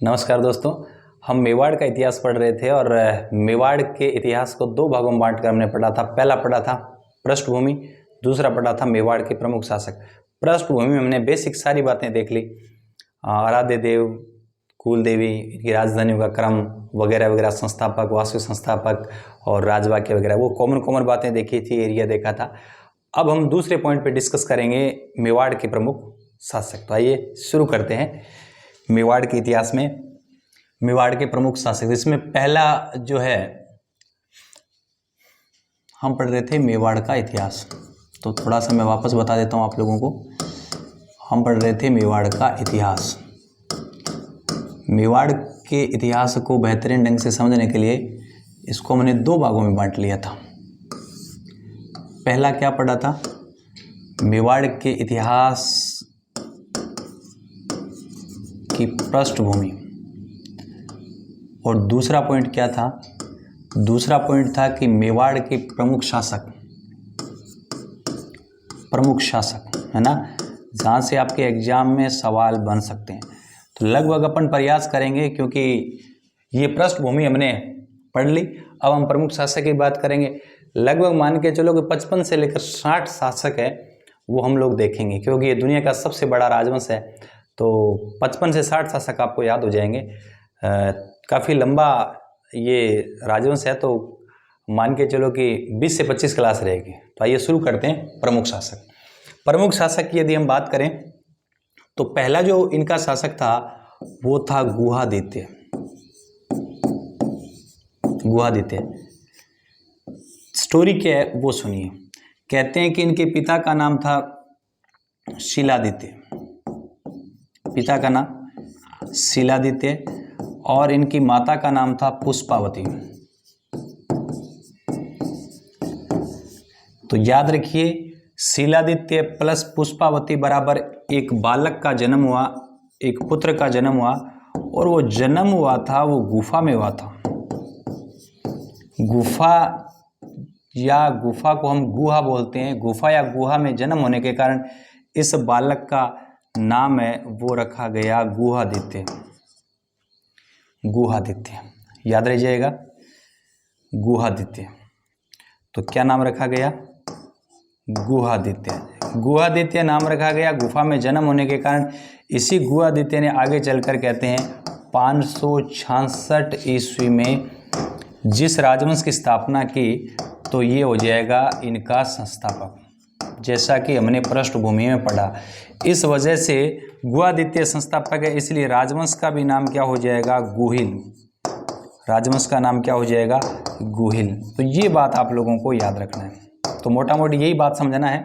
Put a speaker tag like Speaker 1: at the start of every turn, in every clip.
Speaker 1: नमस्कार दोस्तों, हम मेवाड़ का इतिहास पढ़ रहे थे और मेवाड़ के इतिहास को दो भागों में बांटकर हमने पढ़ा था। पहला पढ़ा था पृष्ठभूमि, दूसरा पढ़ा था मेवाड़ के प्रमुख शासक। पृष्ठभूमि में हमने बेसिक सारी बातें देख ली, आराध्य देव, कुल देवी, इनकी राजधानियों का क्रम वगैरह वगैरह, संस्थापक, वास्तविक संस्थापक और राजवाक्य वगैरह, वो कॉमन बातें देखी थी, एरिया देखा था। अब हम दूसरे पॉइंट पे डिस्कस करेंगे मेवाड़ के प्रमुख शासक। तो आइए शुरू करते हैं मेवाड़ के इतिहास में। मेवाड़ के प्रमुख शासक, इसमें पहला जो है हम पढ़ रहे थे मेवाड़ का इतिहास। तो थोड़ा सा मैं वापस बता देता हूँ आप लोगों को। हम पढ़ रहे थे मेवाड़ का इतिहास। मेवाड़ के इतिहास को बेहतरीन ढंग से समझने के लिए इसको हमने दो भागों में बांट लिया था। पहला क्या पढ़ा था? मेवाड़ के इतिहास की पृष्ठभूमि। और दूसरा पॉइंट क्या था? दूसरा पॉइंट था कि मेवाड़ के प्रमुख शासक है ना, जहाँ से आपके एग्जाम में सवाल बन सकते हैं। तो लगभग अपन प्रयास करेंगे, क्योंकि ये पृष्ठभूमि हमने पढ़ ली। अब हम प्रमुख शासक की बात करेंगे। लगभग मान के चलो कि 55 से लेकर 60 शासक है, वो हम लोग देखेंगे, क्योंकि ये दुनिया का सबसे बड़ा राजवंश है। तो 55 से 60 शासक आपको याद हो जाएंगे। काफ़ी लंबा ये राजवंश है, तो मान के चलो कि 20 से 25 क्लास रहेगी। तो आइए शुरू करते हैं प्रमुख शासक। प्रमुख शासक की यदि हम बात करें तो पहला जो इनका शासक था वो था गुहादित्य। स्टोरी क्या है वो सुनिए। कहते हैं कि इनके पिता का नाम था शीलादित्य और इनकी माता का नाम था पुष्पावती। तो याद रखिए, शीलादित्य प्लस पुष्पावती बराबर एक बालक का जन्म हुआ, एक पुत्र का जन्म हुआ। और वो जन्म हुआ था, वो गुफा में हुआ था। गुफा को हम गुहा बोलते हैं। गुफा या गुहा में जन्म होने के कारण इस बालक का नाम है वो रखा गया गुहादित्य। याद रह जाएगा, गुहादित्य। तो क्या नाम रखा गया? गुहादित्य नाम रखा गया, गुफा में जन्म होने के कारण। इसी गुहादित्य ने आगे चलकर कहते हैं 566 ईस्वी में जिस राजवंश की स्थापना की, तो ये हो जाएगा इनका संस्थापक, जैसा कि हमने पृष्ठभूमि में पढ़ा। इस वजह से गुहादित्य संस्थापक है, इसलिए राजवंश का भी नाम क्या हो जाएगा? गुहिल। राजवंश का नाम क्या हो जाएगा? गुहिल। तो ये बात आप लोगों को याद रखना है। तो मोटा मोटी यही बात समझना है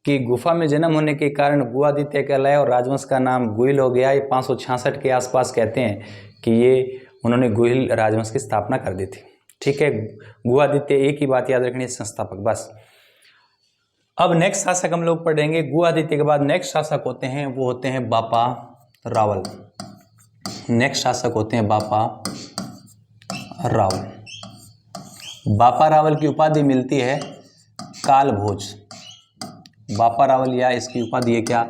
Speaker 1: कि गुफा में जन्म होने के कारण गुहादित्य कहलाया और राजवंश का नाम गुहिल हो गया। ये 566 के आसपास कहते हैं कि ये उन्होंने गुहिल राजवंश की स्थापना कर दी थी। ठीक है, गुहादित्य एक ही बात याद रखनी है, संस्थापक, बस। अब नेक्स्ट शासक हम लोग पढ़ेंगे। गुहादित्य के बाद नेक्स्ट शासक होते हैं, वो होते हैं बापा रावल। नेक्स्ट शासक होते हैं बापा रावल। बापा रावल की उपाधि मिलती है कालभोज। बापा रावल या इसकी उपाधि है क्या?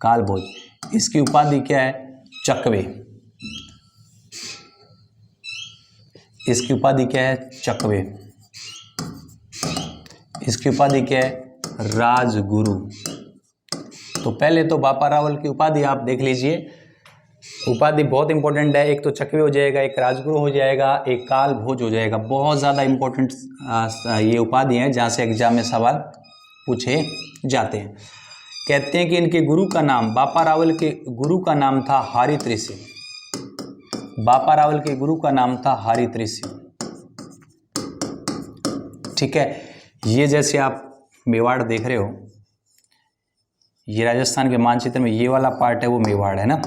Speaker 1: कालभोज। इसकी उपाधि क्या है? चकवे। इसकी उपाधि क्या है? चकवे। इसकी उपाधि क्या है? राजगुरु। तो पहले तो बापा रावल की उपाधि आप देख लीजिए। उपाधि बहुत इंपॉर्टेंट है। एक तो चकवे हो जाएगा, एक राजगुरु हो जाएगा, एक कालभोज हो जाएगा। बहुत ज़्यादा इंपॉर्टेंट ये उपाधि है, जहाँ से एग्जाम में सवाल पूछे जाते हैं। कहते हैं कि इनके गुरु का नाम, बापा रावल के गुरु का नाम था हारित ऋषि। बापा रावल के गुरु का नाम था हारित ऋषि। ठीक है, ये जैसे आप मेवाड़ देख रहे हो, ये राजस्थान के मानचित्र में ये वाला पार्ट है, वो मेवाड़ है ना,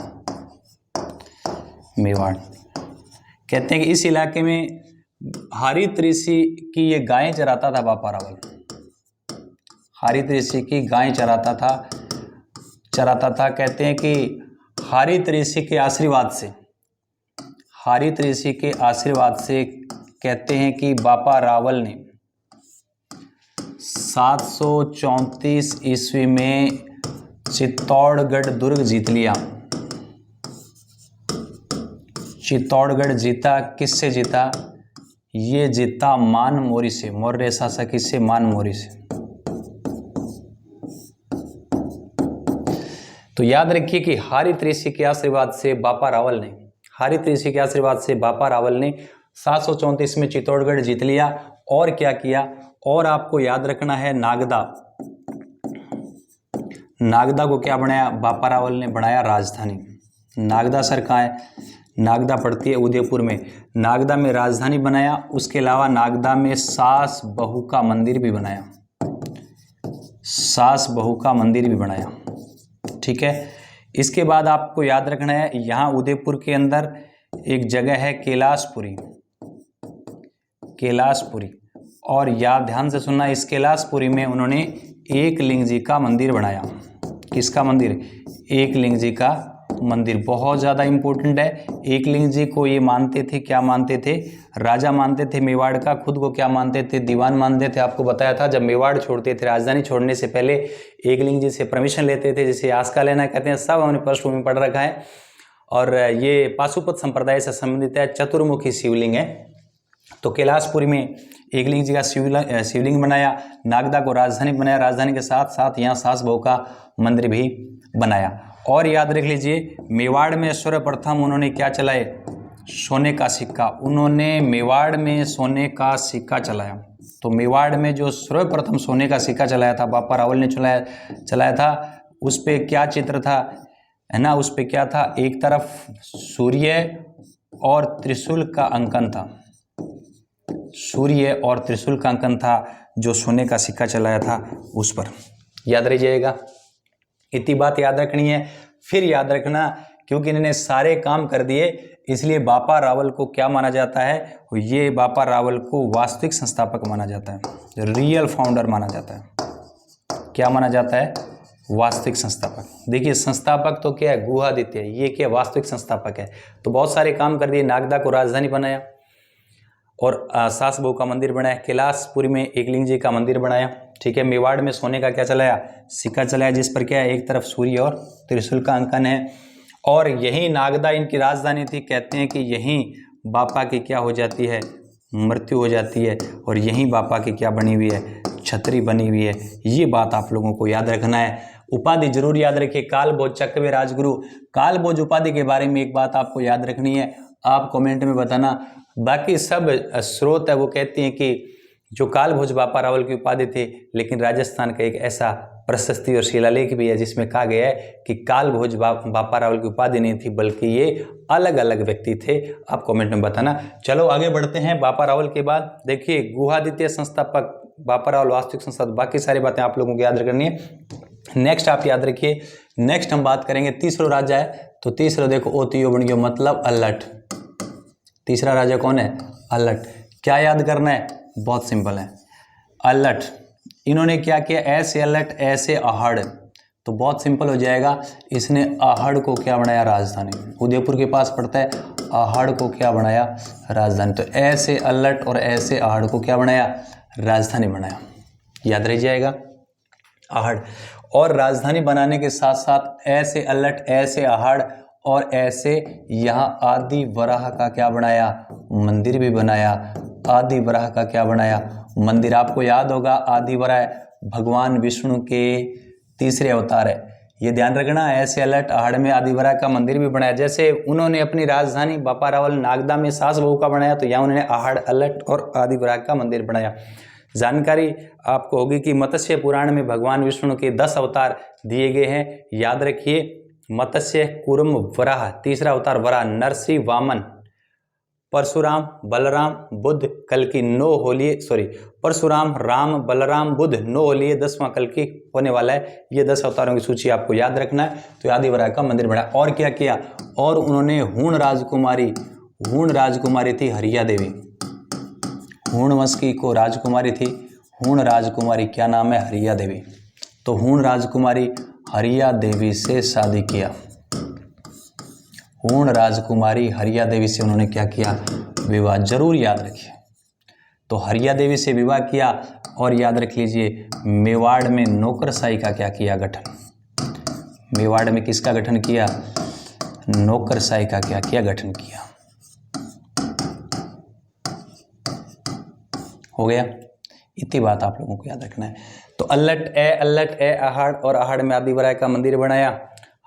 Speaker 1: मेवाड़। कहते हैं कि इस इलाके में हारित ऋषि की ये गायें चराता था बापा रावल। हारित ऋषि की गायें चराता था। कहते हैं कि हारित ऋषि के आशीर्वाद से कहते हैं कि बापा रावल ने 734 ईस्वी में चित्तौड़गढ़ दुर्ग जीत लिया। चित्तौड़गढ़ जीता, किससे जीता? ये जीता मानमोरी से, मौर्य शासक इससे मानमोरी से। तो याद रखिए कि हारित ऋषि के आशीर्वाद से बापा रावल ने 734 में चित्तौड़गढ़ जीत लिया। और क्या किया? और आपको याद रखना है, नागदा को क्या बनाया? बापा रावल ने बनाया राजधानी। नागदा सर कहाँ है? नागदा पड़ती है उदयपुर में। नागदा में राजधानी बनाया। उसके अलावा नागदा में सास बहू का मंदिर भी बनाया। ठीक है। इसके बाद आपको याद रखना है, यहाँ उदयपुर के अंदर एक जगह है कैलाशपुरी। और याद ध्यान से सुनना, इस कैलाशपुरी में उन्होंने एकलिंग जी का मंदिर बनाया। किसका मंदिर? एकलिंग जी का मंदिर। बहुत ज़्यादा इंपॉर्टेंट है। एकलिंग जी को ये मानते थे, क्या मानते थे? राजा मानते थे मेवाड़ का। खुद को क्या मानते थे? दीवान मानते थे। आपको बताया था, जब मेवाड़ छोड़ते थे, राजधानी छोड़ने से पहले एकलिंग जी से परमिशन लेते थे, जिसे आस्का लेना कहते हैं। सब हमने पृष्ठभूमि में पढ़ रखा है। और ये पाशुपत संप्रदाय से संबंधित है, चतुर्मुखी शिवलिंग है। तो कैलाशपुरी में एकलिंग जी का शिवलिंग बनाया। नागदा को राजधानी बनाया। राजधानी के साथ साथ यहाँ सास बहू का मंदिर भी बनाया। और याद रख लीजिए, मेवाड़ में सर्वप्रथम उन्होंने क्या चलाए? सोने का सिक्का। उन्होंने मेवाड़ में सोने का सिक्का चलाया। तो मेवाड़ में जो सर्वप्रथम सोने का सिक्का चलाया था, बापा रावल ने चलाया था। उस पे क्या चित्र था, है ना? उस पे क्या था? एक तरफ सूर्य और त्रिशूल का अंकन था। सूर्य और त्रिशूल का अंकन था, जो सोने का सिक्का चलाया था उस पर। याद रह जाएगा। इतनी बात याद रखनी है। फिर याद रखना, क्योंकि इन्होंने सारे काम कर दिए, इसलिए बापा रावल को क्या माना जाता है? ये बापा रावल को वास्तविक संस्थापक माना जाता है, रियल फाउंडर माना जाता है। क्या माना जाता है? वास्तविक संस्थापक। देखिए, संस्थापक तो क्या है? गुहादित्य। ये क्या? वास्तविक संस्थापक है। तो बहुत सारे काम कर दिए। नागदा को राजधानी बनाया और सास बहू का मंदिर बनाया। कैलाशपुरी में एकलिंग जी का मंदिर बनाया। ठीक है। मेवाड़ में सोने का क्या चलाया? सिक्का चलाया, जिस पर क्या है? एक तरफ सूर्य और त्रिशूल का अंकन है। और यही नागदा इनकी राजधानी थी। कहते हैं कि यहीं बापा की क्या हो जाती है? मृत्यु हो जाती है। और यहीं बापा की क्या बनी हुई है? छतरी बनी हुई है। ये बात आप लोगों को याद रखना है। उपाधि जरूर याद रखिए, कालभोज चक्रवे राजगुरु। कालभोज उपाधि के बारे में एक बात आपको याद रखनी है, आप कमेंट में बताना। बाकी सब स्रोत है वो कहती हैं कि जो कालभोज बापा रावल की उपाधि थी, लेकिन राजस्थान का एक ऐसा प्रशस्ति और शिलालेख भी है जिसमें कहा गया है कि कालभोज बापा रावल की उपाधि नहीं थी, बल्कि ये अलग अलग व्यक्ति थे। आप कमेंट में बताना। चलो आगे बढ़ते हैं। बापा रावल के बाद देखिए, गुहादित्य संस्थापक, बापा रावल वास्तविक संस्थापक, बाकी सारी बातें आप लोगों को याद करनी है। नेक्स्ट आप याद रखिए, नेक्स्ट हम बात करेंगे तीसरा राजा है। तो तीसरा देखो, ओतियो बन गयो, मतलब अल्लट। तीसरा राजा कौन है? अल्लट। क्या याद करना है? बहुत सिंपल है, अल्लट। इन्होंने क्या किया? ऐसे अल्लट, ऐसे आहड़। तो बहुत सिंपल हो जाएगा। इसने आहड़ को क्या बनाया? राजधानी। उदयपुर के पास पड़ता है। आहड़ को क्या बनाया? राजधानी। तो ऐसे अल्लट और ऐसे आहड़ को क्या बनाया? राजधानी बनाया। याद रह जाएगा, आहड़। और राजधानी बनाने के साथ साथ ऐसे अल्लट, ऐसे आहड़ और ऐसे यहाँ आदि वराह का क्या बनाया? मंदिर भी बनाया। आदि वराह का क्या बनाया? मंदिर। आपको याद होगा, आदि वराह भगवान विष्णु के तीसरे अवतार है। ये ध्यान रखना। ऐसे अल्लट आहड़ में आदि वराह का मंदिर भी बनाया। जैसे उन्होंने अपनी राजधानी बापा रावल नागदा में सास बहू का बनाया, तो यहाँ उन्होंने आहड़, अल्लट और आदि वराह का मंदिर बनाया। जानकारी आपको होगी कि मत्स्य पुराण में भगवान विष्णु के 10 अवतार दिए गए हैं। याद रखिए, मत्स्य, कूर्म, वराह, तीसरा अवतार वराह, नरसिंह, वामन, परशुराम, बलराम, बुद्ध, कल्कि, 9 होलिए, परशुराम, राम, बलराम, बुद्ध, 9 होलिए, 10वां कल्कि होने वाला है। ये 10 अवतारों की सूची आपको याद रखना है। तो आदि वराह का मंदिर बनाया। और क्या किया? और उन्होंने हूण राजकुमारी थी हरिया देवी। हूण वंश की को राजकुमारी थी। हूण राजकुमारी क्या नाम है? हरिया देवी। तो हूण राजकुमारी हरिया देवी से शादी किया। हूण राजकुमारी हरिया देवी से उन्होंने क्या किया? विवाह। जरूर याद रखिए। तो हरिया देवी से विवाह किया। और याद रख लीजिए, मेवाड़ में नौकरशाही का क्या किया? गठन। मेवाड़ में किसका गठन किया? नौकरशाही का क्या किया? गठन किया। हो गया, इतनी बात आप लोगों को याद रखना है। तो अल्लट ए अहाड़ और अहाड़ में आदिवराय का मंदिर बनाया,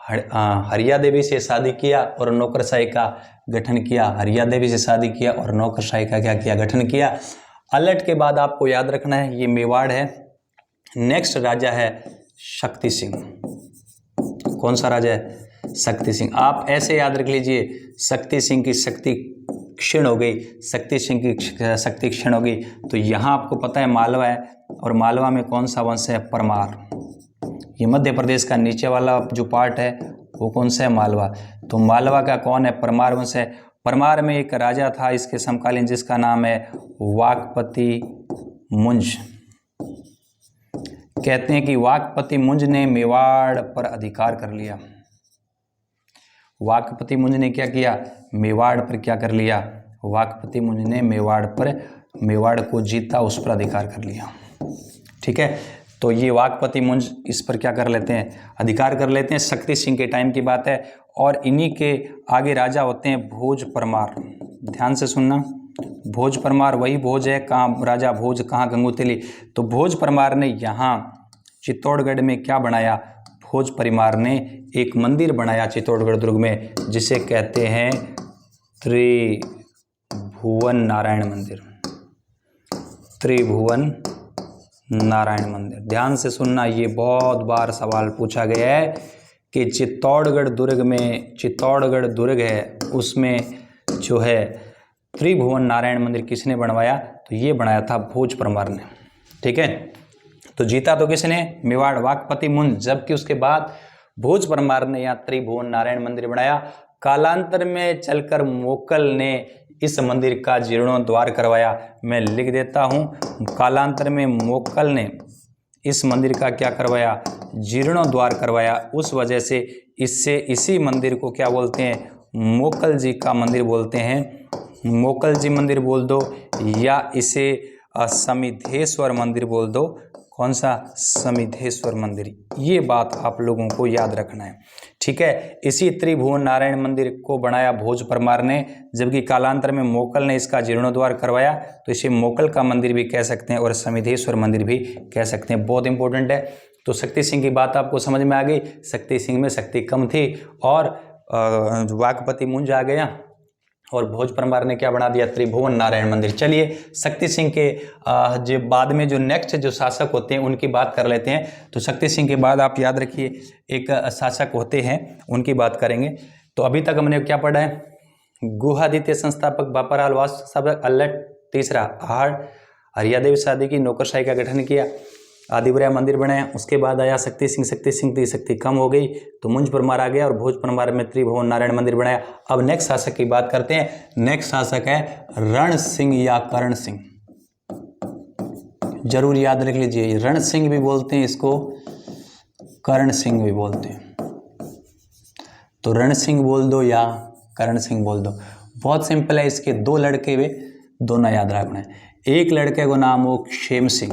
Speaker 1: हरिया देवी से शादी किया और नौकरशाही का गठन किया। हरिया देवी से शादी किया और नौकरशाही का क्या किया, गठन किया। अल्लट के बाद आपको याद रखना है ये मेवाड़ है। नेक्स्ट राजा है शक्ति सिंह। कौन सा राजा है? शक्ति सिंह। आप ऐसे याद रख लीजिए, शक्ति सिंह की शक्ति क्षीण हो गई, शक्ति सिंह की शक्ति क्षीण हो गई। तो यहाँ आपको पता है मालवा है, और मालवा में कौन सा वंश है? परमार। ये मध्य प्रदेश का नीचे वाला जो पार्ट है वो कौन सा है? मालवा। तो मालवा का कौन है? परमार वंश है। परमार में एक राजा था इसके समकालीन जिसका नाम है वाकपति मुंज। कहते हैं कि वाकपति मुंज ने मेवाड़ पर अधिकार कर लिया। वाकपति मुंज ने क्या किया? मेवाड़ पर क्या कर लिया? वाकपति मुंज ने मेवाड़ को जीता, उस पर अधिकार कर लिया। ठीक है, तो ये वाकपति मुंज इस पर क्या कर लेते हैं? अधिकार कर लेते हैं। शक्ति सिंह के टाइम की बात है। और इन्हीं के आगे राजा होते हैं भोज परमार। ध्यान से सुनना, भोज परमार वही भोज है, कहाँ राजा भोज, कहाँ गंगोत्री। तो भोज परमार ने यहाँ चित्तौड़गढ़ में क्या बनाया? भोज परिवार ने एक मंदिर बनाया चित्तौड़गढ़ दुर्ग में, जिसे कहते हैं त्रिभुवन नारायण मंदिर। त्रिभुवन नारायण मंदिर। ध्यान से सुनना, ये बहुत बार सवाल पूछा गया है कि चित्तौड़गढ़ दुर्ग है, उसमें जो है त्रिभुवन नारायण मंदिर किसने बनवाया? तो ये बनाया था भोज परमार ने। ठीक है, तो जीता तो किसने? मेवाड़, वाकपति मुंज। जबकि उसके बाद भोज परमार ने यहाँ त्रिभुवन नारायण मंदिर बनाया। कालांतर में चलकर मोकल ने इस मंदिर का जीर्णोद्धार करवाया। मैं लिख देता हूँ, कालांतर में मोकल ने इस मंदिर का क्या करवाया? जीर्णोद्धार करवाया। उस वजह से इसी मंदिर को क्या बोलते हैं? मोकल जी का मंदिर बोलते हैं। मोकल जी मंदिर बोल दो, या इसे समिधेश्वर मंदिर बोल दो। कौन सा? समिधेश्वर मंदिर। ये बात आप लोगों को याद रखना है। ठीक है, इसी त्रिभुवन नारायण मंदिर को बनाया भोज परमार ने, जबकि कालांतर में मोकल ने इसका जीर्णोद्धार करवाया। तो इसे मोकल का मंदिर भी कह सकते हैं और समिधेश्वर मंदिर भी कह सकते हैं। बहुत इंपॉर्टेंट है। तो शक्ति सिंह की बात आपको समझ में आ गई। शक्ति सिंह में शक्ति कम थी और वाकपति मुंज आ गया और भोज परमार ने क्या बना दिया? त्रिभुवन नारायण मंदिर। चलिए, शक्ति सिंह के जो बाद में जो नेक्स्ट जो शासक होते हैं उनकी बात कर लेते हैं। तो शक्ति सिंह के बाद आप याद रखिए एक शासक होते हैं, उनकी बात करेंगे। तो अभी तक हमने क्या पढ़ा है? गुहादित्य संस्थापक बापराल वास्तु अल्लट, तीसरा अहाड़, हरिया देवी शादी की, नौकरशाही का गठन किया, आदिवराय मंदिर बनाया। उसके बाद आया शक्ति सिंह की शक्ति कम हो गई तो मुंज परमार आ गया और भोज परमार में त्रिभुवन नारायण मंदिर बनाया। अब नेक्स्ट शासक की बात करते हैं। नेक्स्ट शासक है रण सिंह या करण सिंह। जरूर याद रख लीजिए, रण सिंह भी बोलते हैं इसको, करण सिंह भी बोलते हैं। तो रण सिंह बोल दो या करण सिंह बोल दो। बहुत सिंपल है, इसके दो लड़के हुए, दोनों याद रखना है। एक लड़के को नाम हो क्षेम सिंह।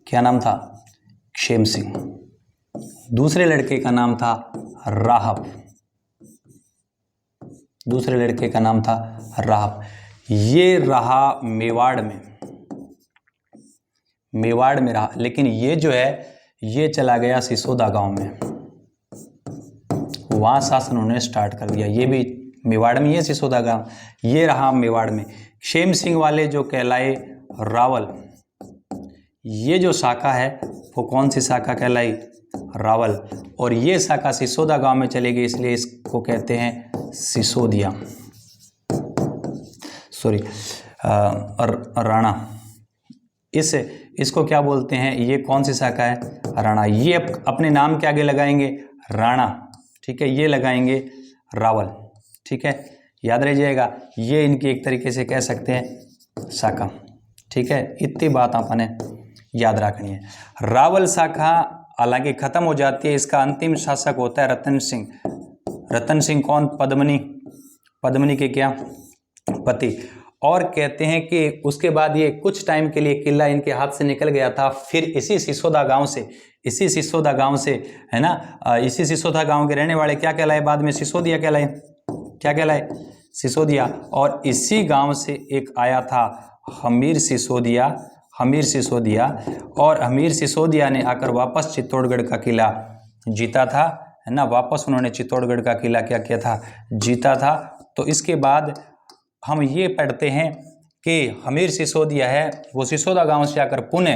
Speaker 1: क्या नाम था? क्षेम सिंह। दूसरे लड़के का नाम था राहब। दूसरे लड़के का नाम था राहब। ये रहा मेवाड़ में रहा, लेकिन ये जो है ये चला गया सिसोदा गांव में, वहां शासन उन्होंने स्टार्ट कर दिया। ये भी मेवाड़ में, ये सिसोदा गांव, ये रहा मेवाड़ में। क्षेम सिंह वाले जो कहलाए रावल, ये जो शाखा है वो कौन सी शाखा कहलाई? रावल। और ये शाखा सिसोदा गांव में चली गई, इसलिए इसको कहते हैं सिसोदिया, सॉरी राणा। इसको क्या बोलते हैं? ये कौन सी शाखा है? राणा। ये अपने नाम के आगे लगाएंगे राणा, ठीक है, ये लगाएंगे रावल। ठीक है, याद रह जाएगा। ये इनकी एक तरीके से कह सकते हैं शाखा। ठीक है, इतनी बात आपने याद रखनी है। रावल शाखा हालांकि खत्म हो जाती है, इसका अंतिम शासक होता है रतन सिंह। रतन सिंह कौन? पद्मनी के क्या? पति। और कहते हैं कि उसके बाद ये कुछ टाइम के लिए किला इनके हाथ से निकल गया था। फिर इसी सिसोदा गांव से है ना, इसी सिसोदा गांव के रहने वाले क्या कहलाए? बाद में सिसोदिया कहलाए। क्या कहलाए? सिसोदिया, और इसी गांव से एक आया था हमीर सिसोदिया, हमीर सिसोदिया, और हमीर सिसोदिया ने आकर वापस चित्तौड़गढ़ का किला जीता था, है ना। वापस उन्होंने चित्तौड़गढ़ का किला क्या किया था, जीता था। तो इसके बाद हम ये पढ़ते हैं कि हमीर सिसोदिया है वो सिसोदा गांव से आकर पुणे,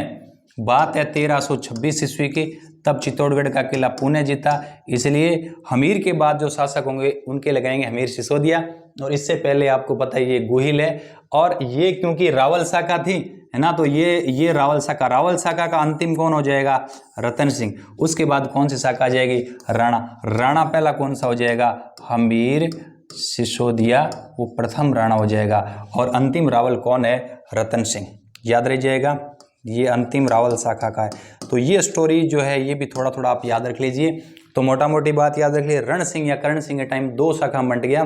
Speaker 1: बात है 1326 ईस्वी की, तब चित्तौड़गढ़ का किला पुणे जीता। इसलिए हमीर के बाद जो शासक होंगे उनके लगाएंगे हमीर सिसोदिया, और इससे पहले आपको पता है ये गोहिल है, और ये क्योंकि रावल शाखा थी, है ना, तो ये रावल शाखा का अंतिम कौन हो जाएगा, रतन सिंह। उसके बाद कौन सी शाखा आ जाएगी, राणा। राणा पहला कौन सा हो जाएगा, हमीर सिसोदिया, वो प्रथम राणा हो जाएगा, और अंतिम रावल कौन है, रतन सिंह। याद रह जाएगा, ये अंतिम रावल शाखा का है। तो ये स्टोरी जो है ये भी थोड़ा थोड़ा आप याद रख लीजिए। तो मोटा मोटी बात याद रख लीजिए, रण सिंह या कर्ण सिंह के टाइम दो शाखा बंट गया,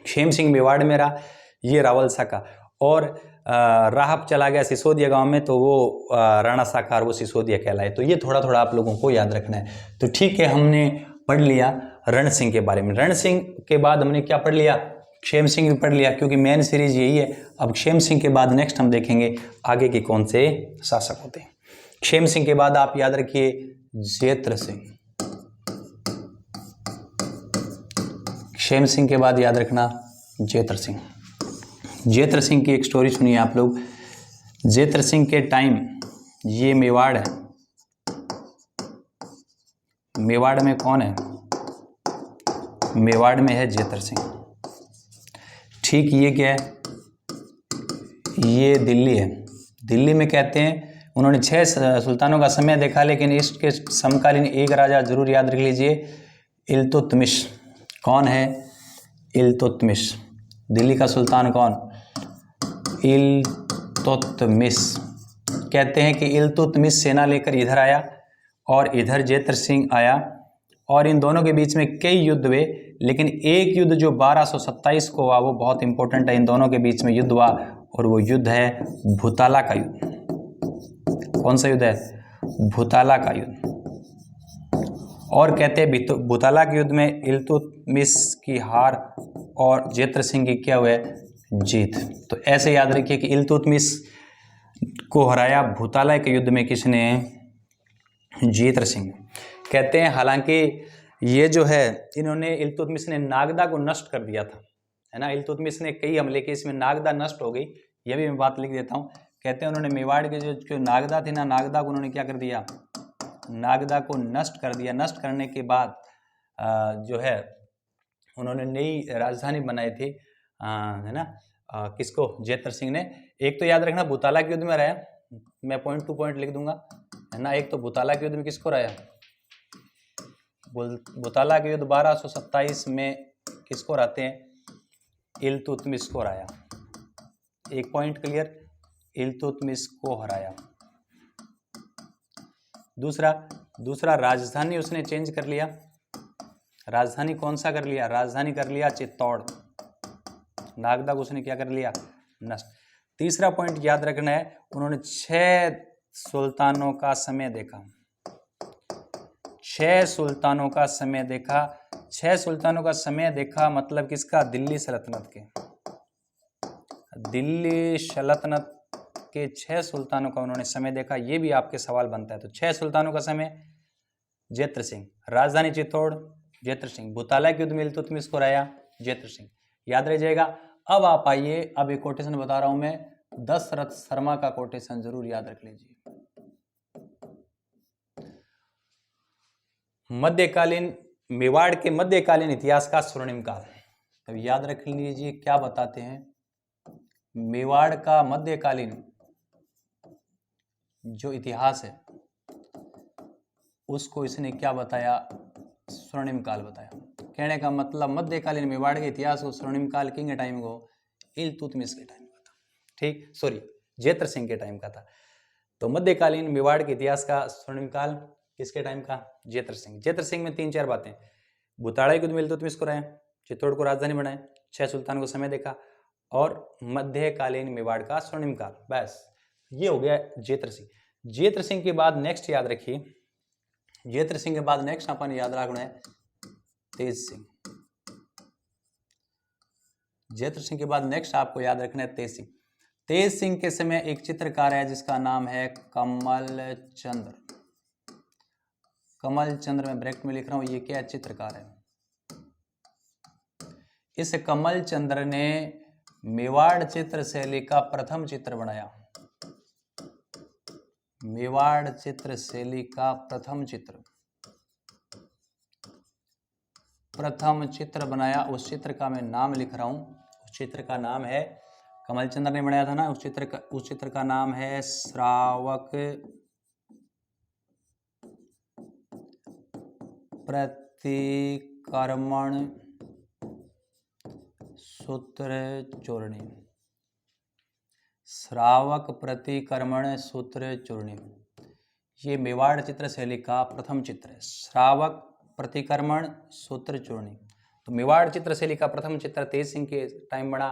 Speaker 1: क्षेम सिंह मेवाड़ में रहा, ये रावल शाखा, और राहब चला गया सिसोदिया गांव में, तो वो राणा शाखा और वो सिसोदिया कहलाए। तो ये थोड़ा थोड़ा आप लोगों को याद रखना है। तो ठीक है, हमने पढ़ लिया रण सिंह के बारे में। रण सिंह के बाद हमने क्या पढ़ लिया, क्षेम सिंह भी पढ़ लिया, क्योंकि मेन सीरीज यही है। अब क्षेम सिंह के बाद नेक्स्ट हम देखेंगे आगे के कौन से शासक होते हैं। क्षेम सिंह के बाद आप याद रखिए जेत्र सिंह। क्षेम सिंह के बाद याद रखना जेत्र सिंह। जेत्र सिंह की एक स्टोरी सुनिए आप लोग। जेत्र सिंह के टाइम ये मेवाड़ है, मेवाड़ में कौन है, मेवाड़ में है जेत्र सिंह। ठीक, ये क्या है, ये दिल्ली है। दिल्ली में कहते हैं उन्होंने 6 सुल्तानों का समय देखा, लेकिन इसके समकालीन एक राजा जरूर याद रख लीजिए, इल्तुतमिश। कौन है, इल्तुतमिश। दिल्ली का सुल्तान कौन, इल्तुतमिश। कहते हैं कि इल्तुतमिश सेना लेकर इधर आया और इधर जेत्र सिंह आया, और इन दोनों के बीच में कई युद्ध हुए, लेकिन एक युद्ध जो 1227 को हुआ वो बहुत इंपॉर्टेंट है। इन दोनों के बीच में युद्ध हुआ, और वो युद्ध है भूताला का युद्ध। कौन सा युद्ध है, भूताला का युद्ध। और कहते हैं भूताला के युद्ध में इल्तुतमिश की हार और जेत्र सिंह की क्या हुए, जीत। तो ऐसे याद रखिए कि इल्तुतमिश को हराया भूताला के युद्ध में किसने, जेत्र सिंह। कहते हैं हालांकि ये जो है इन्होंने, इल्तुतमिश ने नागदा को नष्ट कर दिया था, है ना। इल्तुतमिश ने कई हमले किए, इसमें नागदा नष्ट हो गई, ये भी मैं बात लिख देता हूँ। कहते हैं उन्होंने मेवाड़ के जो नागदा थी ना, नागदा को उन्होंने क्या कर दिया, नागदा को नष्ट कर दिया। नष्ट करने के बाद जो है उन्होंने नई राजधानी बनाई थी, है ना, किसको, जेत्र सिंह ने। एक तो याद रखना भूताला के युद्ध में रहा, मैं पॉइंट टू पॉइंट लिख दूंगा, है ना। एक तो भूताला के युद्ध में किसको रहा, भूताला के युद्ध 1227 में किसको रहते हैं, इल्तुतमिश को हराया। एक पॉइंट क्लियर, इल्तुतमिश को हराया। दूसरा राजधानी उसने चेंज कर लिया। राजधानी कौन सा कर लिया, राजधानी कर लिया चित्तौड़। नागदा को उसने क्या कर लिया, नष्ट। तीसरा पॉइंट याद रखना है, उन्होंने 6 सुल्तानों का समय देखा। 6 सुल्तानों का समय देखा। 6 सुल्तानों का समय देखा मतलब किसका, दिल्ली सल्तनत के। दिल्ली सल्तनत के 6 सुल्तानों का उन्होंने समय देखा। ये भी आपके सवाल बनता है। तो 6 सुल्तानों का समय, जेत्र सिंह। राजधानी चित्तौड़, जेत्र सिंह। भूताला के युद्ध में इल्तुतमिश को हराया, जेत्र सिंह। याद रह जाएगा। अब आप आइए, अब एक कोटेशन बता रहा हूं मैं, दशरथ शर्मा का कोटेशन जरूर याद रख लीजिए। मध्यकालीन मेवाड़ के मध्यकालीन इतिहास का स्वर्णिम काल। तो याद रख लीजिए क्या बताते हैं, मेवाड़ का मध्यकालीन जो इतिहास है उसको इसने क्या बताया, स्वर्णिम काल बताया। कहने का मतलब मध्यकालीन मेवाड़ के इतिहास को स्वर्णिम काल किंग के टाइम को इल्तुतमिश के टाइम का था, ठीक, सॉरी, जेत्र सिंह के टाइम का था। तो मध्यकालीन मेवाड़ के इतिहास का स्वर्णिम काल किसके टाइम का, जेत्र सिंह। जेत्र सिंह में 3-4 बातें, भूताड़ा के युद्ध में इल्तुतमिश को हराया, चित्तौड़ को राजधानी बनाए, 6 सुल्तान को समय देखा, और मध्यकालीन मेवाड़ का स्वर्णिम काल। बस ये हो गया जेत्र सिंह। जेत्र सिंह के बाद नेक्स्ट याद रखिए, जेत्र सिंह के बाद नेक्स्ट अपन याद रखना है तेज सिंह। जयेंद्र सिंह के बाद नेक्स्ट आपको याद रखना है तेज सिंह। तेज सिंह के समय एक चित्रकार है जिसका नाम है कमल चंद्र। कमल चंद्र मैं ब्रैकेट में लिख रहा हूं, ये क्या चित्रकार है। इस कमल चंद्र ने मेवाड़ चित्र शैली का प्रथम चित्र बनाया। मेवाड़ चित्र शैली का प्रथम चित्र बनाया। उस चित्र का मैं नाम लिख रहा हूं। उस चित्र का नाम है, कमल चंद्र ने बनाया था ना, उस चित्र का नाम है श्रावक प्रतिक्रमण सूत्र चूर्णी। श्रावक प्रतिक्रमण सूत्र चूर्णी, ये मेवाड़ चित्र शैली का प्रथम चित्र है। श्रावक प्रतिक्रमण सूत्र चूर्णी। तो मेवाड़ चित्र शैली का प्रथम चित्र तेज सिंह के टाइम बना,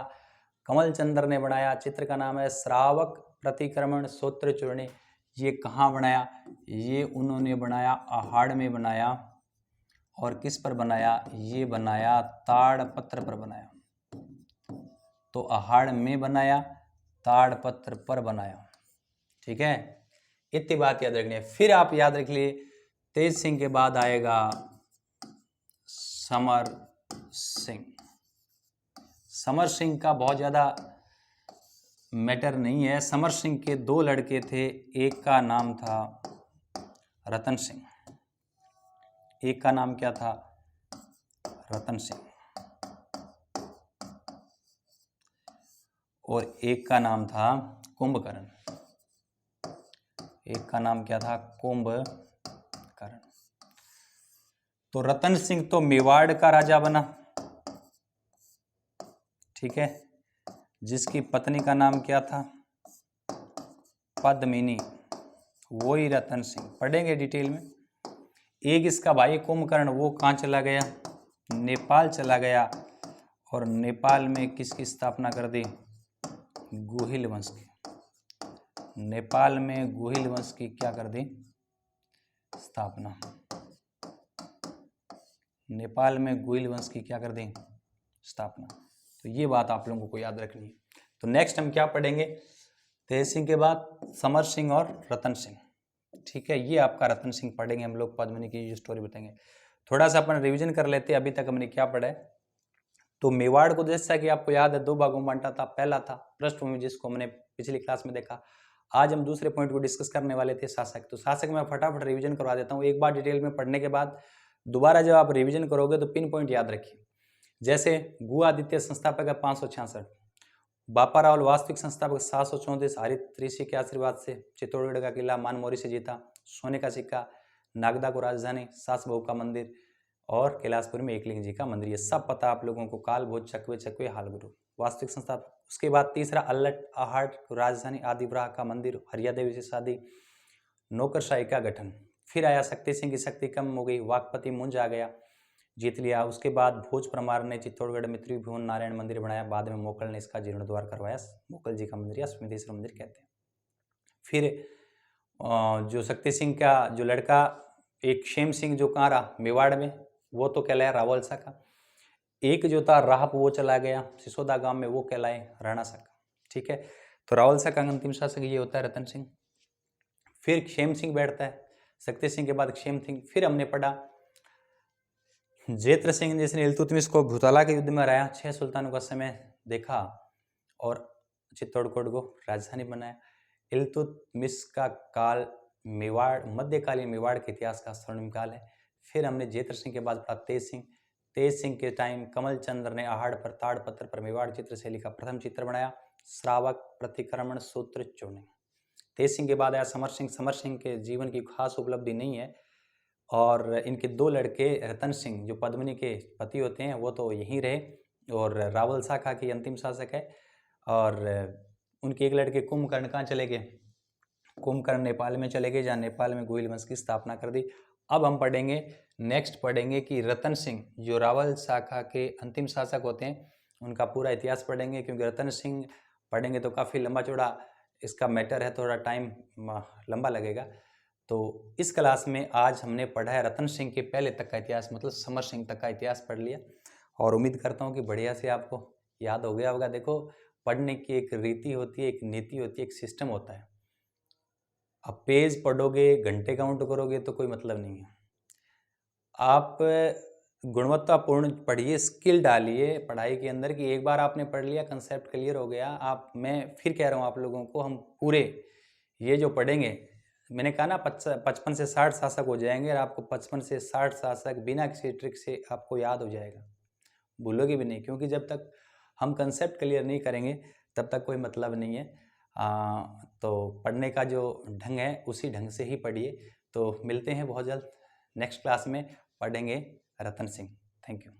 Speaker 1: कमल चंद्र ने बनाया। चित्र का नाम है श्रावक प्रतिक्रमण सूत्र चूर्णी। ये कहाँ बनाया? ये उन्होंने बनाया आहाड़ में बनाया। और किस पर बनाया? ये बनाया ताड़पत्र पर बनाया। तो आहाड़ में बनाया, ताड़पत्र पर बनाया। ठीक है, इतनी बात याद रखनी है। फिर आप याद रख लिए तेज सिंह के बाद आएगा समर सिंह। समर सिंह का बहुत ज्यादा मैटर नहीं है। समर सिंह के दो लड़के थे, एक का नाम था रतन सिंह। एक का नाम क्या था? रतन सिंह। और एक का नाम था कुंभकर्ण। एक का नाम क्या था? कुंभकर्ण। तो रतन सिंह तो मेवाड़ का राजा बना, ठीक है, जिसकी पत्नी का नाम क्या था? पद्मिनी। वो ही रतन सिंह, पढ़ेंगे डिटेल में। एक इसका भाई कुंभकर्ण, वो कहाँ चला गया? नेपाल चला गया। और नेपाल में किसकी स्थापना कर दी? गुहिल वंश की। नेपाल में गुहिल वंश की क्या कर दी? स्थापना। नेपाल में गुहिल वंश की क्या कर दी? स्थापना। तो ये बात आप लोगों को याद रखनी है। तो नेक्स्ट हम क्या पढ़ेंगे? तेज सिंह के बाद समर सिंह और रतन सिंह। ठीक है, ये आपका रतन सिंह पढ़ेंगे हम लोग, पद्मिनी की स्टोरी बताएंगे। थोड़ा सा अपन रिवीजन कर लेते हैं, अभी तक हमने क्या पढ़ा है। तो मेवाड़ को जैसा कि आपको याद है 2 भागों में बांटा था। पहला था पृष्ठभूमि, जिसको हमने पिछली क्लास में देखा। आज हम दूसरे पॉइंट को डिस्कस करने वाले थे, शासक। तो शासक में फटाफट रिवीजन करवा देता हूँ। एक बार डिटेल में पढ़ने के बाद दोबारा जब आप रिवीजन करोगे तो पिन पॉइंट याद रखिए। जैसे गुआदित्य संस्थापक है 566, बापा रावल वास्तविक संस्थापक 734, हरित ऋषि के आशीर्वाद से चित्तौड़गढ़ का किला मानमोरी से जीता, सोने का सिक्का, नागदा को राजधानी, सास बहू का मंदिर और कैलाशपुर में एकलिंग जी का मंदिर। ये सब पता आप लोगों को। काल भोज चकवे चकवे हालगुरु वास्तविक संस्थापक। उसके बाद तीसरा अल्लट आहाड़ राजधानी, आदिब्राह का मंदिर, हरिया देवी से शादी, नौकरशाही का गठन। फिर आया शक्ति सिंह की शक्ति कम हो गई, वाकपति मुंज आ गया, जीत लिया। उसके बाद भोज परमार ने चित्तौड़गढ़ में त्रिभुवन नारायण मंदिर बनाया। बाद में मोकल ने इसका जीर्णोद्धार करवाया, मोकल जी का मंदिर या स्मृतिश्वर मंदिर कहते हैं। फिर जो शक्ति सिंह का जो लड़का एक क्षेम सिंह जो कहाँ रहा? मेवाड़ में, वो तो कहलाया रावल शाखा। एक जो था राहप, वो चला गया सिसोदा गांव में, वो कहलाए राणा शाखा। ठीक है, तो रावल शाखा का अंतिम शासक ये होता है रतन सिंह। फिर क्षेम सिंह बैठता है, शक्ति सिंह के बाद क्षेम सिंह। फिर हमने पढ़ा जयेंद्र सिंह जिसने इल्तुतमिश को भूताला के युद्ध में हराया, 6 सुल्तानों का समय देखा और चित्तौड़गढ़ को राजधानी बनाया। इल्तुतमिश का काल मेवाड़, मध्यकालीन मेवाड़ के इतिहास का स्वर्णिम काल है। फिर हमने जयेंद्र सिंह के बाद पढ़ा तेज सिंह। तेज सिंह के टाइम कमल चंद्र ने आहाड़ पर ताड़पत्र पर मेवाड़ चित्र शैली का प्रथम चित्र बनाया, श्रावक प्रतिक्रमण सूत्र चूर्णी। तेज सिंह के बाद आया समर सिंह। समर सिंह के जीवन की खास उपलब्धि नहीं है, और इनके 2 लड़के रतन सिंह जो पद्मिनी के पति होते हैं वो तो यहीं रहे, और रावल शाखा की अंतिम शासक है। और उनके एक लड़के कुंभकर्ण कहाँ चले गए? कुंभकर्ण नेपाल में चले गए, जहाँ नेपाल में गुहिल वंश की स्थापना कर दी। अब हम पढ़ेंगे, नेक्स्ट पढ़ेंगे कि रतन सिंह जो रावल शाखा के अंतिम शासक होते हैं, उनका पूरा इतिहास पढ़ेंगे। क्योंकि रतन सिंह पढ़ेंगे तो काफ़ी लंबा चौड़ा इसका मैटर है, थोड़ा टाइम लंबा लगेगा। तो इस क्लास में आज हमने पढ़ा है रतन सिंह के पहले तक का इतिहास, मतलब समर सिंह तक का इतिहास पढ़ लिया। और उम्मीद करता हूँ कि बढ़िया से आपको याद हो गया होगा। देखो, पढ़ने की एक रीति होती है, एक नीति होती है, एक सिस्टम होता है। अब पेज पढ़ोगे, घंटे काउंट करोगे तो कोई मतलब नहीं है। आप गुणवत्तापूर्ण पढ़िए, स्किल डालिए पढ़ाई के अंदर कि एक बार आपने पढ़ लिया, कंसेप्ट क्लियर हो गया। मैं फिर कह रहा हूँ आप लोगों को, हम पूरे ये जो पढ़ेंगे, मैंने कहा ना 55 से 60 शासक हो जाएंगे, और आपको 55 से 60 शासक बिना किसी ट्रिक से आपको याद हो जाएगा, भूलोगे भी नहीं। क्योंकि जब तक हम कंसेप्ट क्लियर नहीं करेंगे तब तक कोई मतलब नहीं है। तो पढ़ने का जो ढंग है उसी ढंग से ही पढ़िए। तो मिलते हैं बहुत जल्द, नेक्स्ट क्लास में पढ़ेंगे रतन सिंह। Thank you.